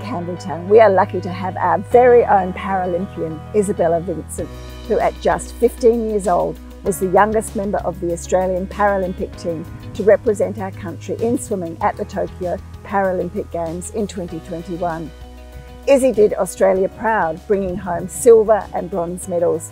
Campbelltown, we are lucky to have our very own Paralympian, Isabella Vincent, who at just 15 years old was the youngest member of the Australian Paralympic team to represent our country in swimming at the Tokyo Paralympic Games in 2021. Izzy did Australia proud, bringing home silver and bronze medals.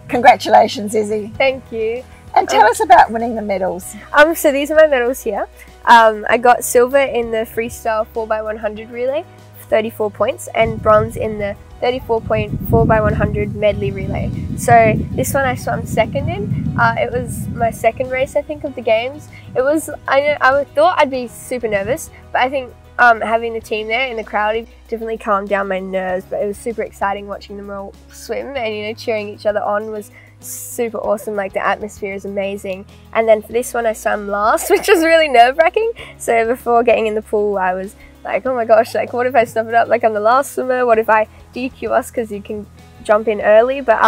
Congratulations, Izzy. Thank you. And tell us about winning the medals. So these are my medals here. I got silver in the freestyle 4x100 relay, 34 points, and bronze in the 34.4x100 medley relay. So this one I swam second in. It was my second race, I think, of the games. It was, I thought I'd be super nervous, but I think having the team there in the crowd definitely calmed down my nerves. But it was super exciting watching them all swim, and cheering each other on was super awesome. Like, the atmosphere is amazing. And then for this one I swam last, which was really nerve-wracking. So before getting in the pool I was like, oh my gosh, like what if I stuff it up, like I'm the last swimmer, what if I DQ us, because you can jump in early. But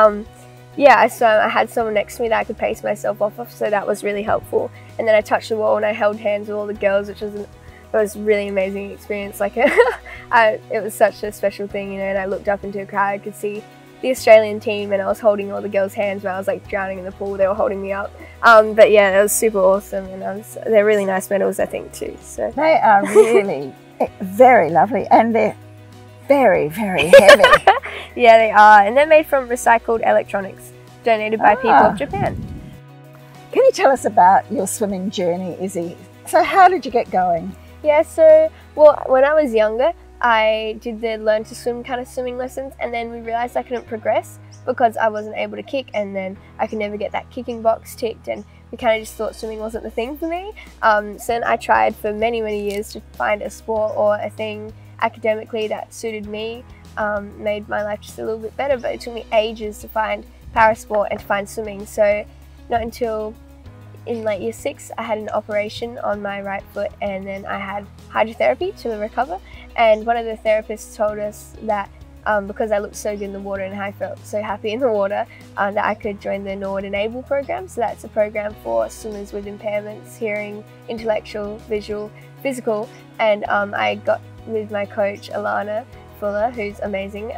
yeah, I had someone next to me that I could pace myself off of, so that was really helpful. And then I touched the wall and I held hands with all the girls, which was it was a really amazing experience. Like it was such a special thing, and I looked up into a crowd, I could see the Australian team, and I was holding all the girls' hands when I was like drowning in the pool. They were holding me up. But yeah, it was super awesome, and they're really nice medals, I think, too. So they are really very lovely, and they're very, very heavy. Yeah, they are, and they're made from recycled electronics donated by people of Japan. Can you tell us about your swimming journey, Izzy? So how did you get going? Yeah, so well, when I was younger, I did the learn to swim kind of swimming lessons, and then we realised I couldn't progress because I wasn't able to kick, and then I could never get that kicking box ticked, and we kind of just thought swimming wasn't the thing for me. So then I tried for many, many years to find a sport or a thing academically that suited me, made my life just a little bit better, but it took me ages to find parasport and to find swimming. So not until in like year 6 I had an operation on my right foot, and then I had hydrotherapy to recover, and one of the therapists told us that because I looked so good in the water and I felt so happy in the water, that I could join the Norwood Enable program. So that's a program for swimmers with impairments, hearing, intellectual, visual, physical, and I got with my coach Alana Fuller, who's amazing,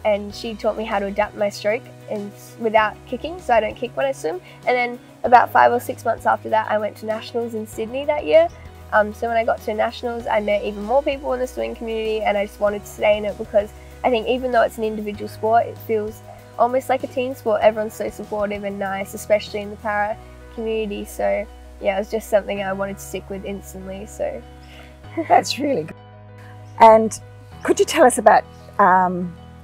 and she taught me how to adapt my stroke and without kicking, so I don't kick when I swim. And then about 5 or 6 months after that I went to Nationals in Sydney that year. So when I got to Nationals I met even more people in the swimming community, and I just wanted to stay in it because I think even though it's an individual sport, it feels almost like a team sport. Everyone's so supportive and nice, especially in the para community. So yeah, it was just something I wanted to stick with instantly. So that's really good. And could you tell us about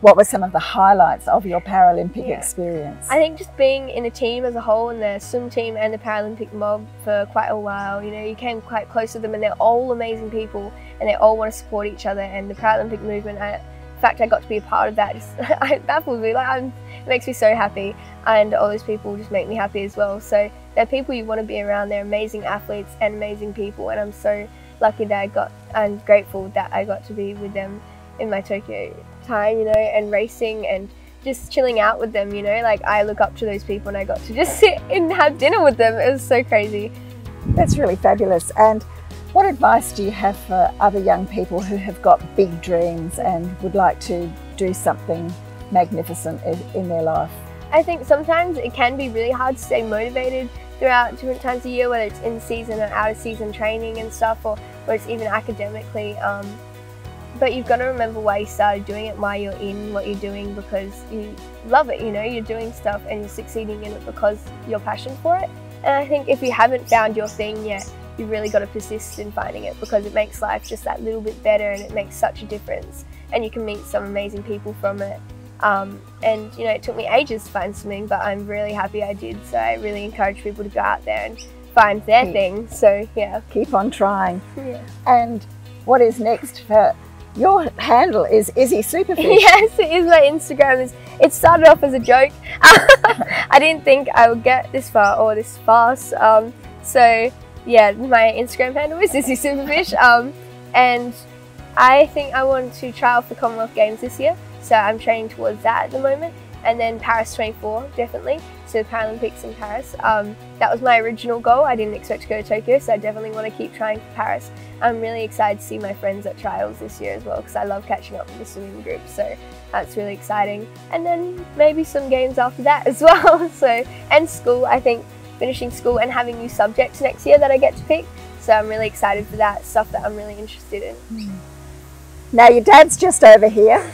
what were some of the highlights of your Paralympic experience? I think just being in a team as a whole, in the swim team and the Paralympic mob for quite a while, you came quite close to them, and they're all amazing people, and they all want to support each other. And the Paralympic movement, the fact I got to be a part of that, it baffles me. Like, it makes me so happy, and all those people just make me happy as well. So they're people you want to be around. They're amazing athletes and amazing people, and I'm so lucky that I'm grateful that I got to be with them in my Tokyo time, and racing and just chilling out with them, like I look up to those people, and I got to just sit and have dinner with them. It was so crazy. That's really fabulous. And what advice do you have for other young people who have got big dreams and would like to do something magnificent in their life? I think sometimes it can be really hard to stay motivated throughout different times of year, whether it's in season or out of season training and stuff, or whether it's even academically. But you've got to remember why you started doing it, why you're in what you're doing, because you love it, you're doing stuff and you're succeeding in it because you're passionate for it. And I think if you haven't found your thing yet, you've really got to persist in finding it, because it makes life just that little bit better, and it makes such a difference, and you can meet some amazing people from it. And it took me ages to find swimming, but I'm really happy I did. So I really encourage people to go out there and find their thing. So yeah, keep on trying. Yeah. And what is next for your handle? Is Izzy Superfish? Yes, it is. My Instagram it started off as a joke. I didn't think I would get this far or this fast. So yeah, my Instagram handle is Izzy Superfish. And I think I want to try out for Commonwealth Games this year. So I'm training towards that at the moment. and then Paris 24, definitely. So the Paralympics in Paris. That was my original goal. I didn't expect to go to Tokyo, so I definitely want to keep trying for Paris. I'm really excited to see my friends at trials this year as well, because I love catching up with the swimming group, so that's really exciting. And then maybe some games after that as well. And school, I think finishing school and having new subjects next year that I get to pick. So I'm really excited for that, stuff that I'm really interested in. Now your dad's just over here.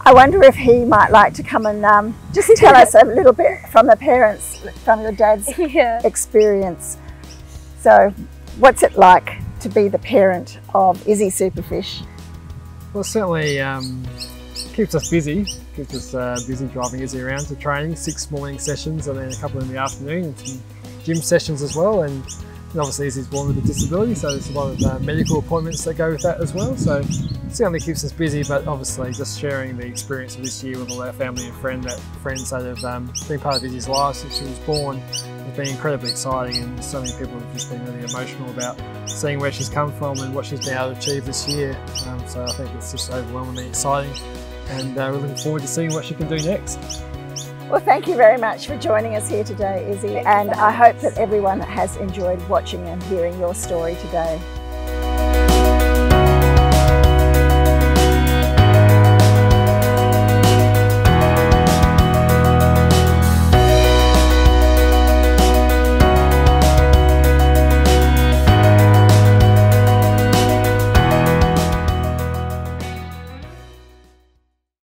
I wonder if he might like to come and just tell us a little bit from the parents, from your dad's experience. So what's it like to be the parent of Izzy Superfish? Well, certainly keeps us busy. Keeps us busy driving Izzy around to training, 6 morning sessions and then a couple in the afternoon, and some gym sessions as well. And obviously Izzy's born with a disability, so there's a lot of medical appointments that go with that as well. So it certainly keeps us busy, but obviously just sharing the experience of this year with all our family and friends that have been part of Izzy's life since she was born has been incredibly exciting, and so many people have just been really emotional about seeing where she's come from and what she's been able to achieve this year. So I think it's just overwhelmingly exciting, and we're looking forward to seeing what she can do next. Well, thank you very much for joining us here today, Izzy, and I hope that everyone has enjoyed watching and hearing your story today.